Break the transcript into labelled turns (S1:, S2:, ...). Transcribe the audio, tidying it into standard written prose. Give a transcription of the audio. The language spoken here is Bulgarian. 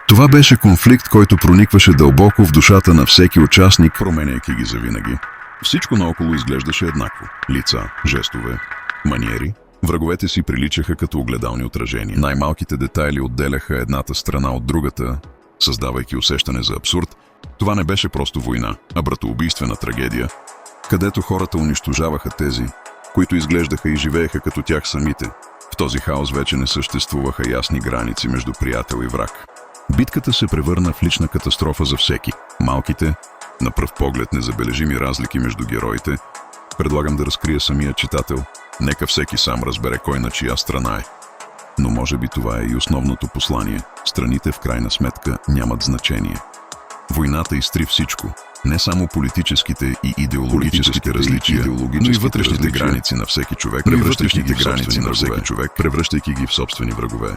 S1: Това беше конфликт, който проникваше дълбоко в душата на всеки участник, променяйки ги завинаги. Всичко наоколо изглеждаше еднакво. Лица, жестове, маниери. Враговете си приличаха като огледални отражения. Най-малките детайли отделяха едната страна от другата, създавайки усещане за абсурд. Това не беше просто война, а братоубийствена трагедия, където хората унищожаваха тези, които изглеждаха и живееха като тях самите. В този хаос вече не съществуваха ясни граници между приятел и враг. Битката се превърна в лична катастрофа за всеки. Малките, на пръв поглед незабележими разлики между героите. Предлагам да разкрия самия читател. Нека всеки сам разбере кой на чия страна е. Но може би това е и основното послание. Страните в крайна сметка нямат значение. Войната изтри всичко. Не само политическите и идеологическите различия, но и вътрешните граници на всеки човек, превръщайки ги в собствени врагове.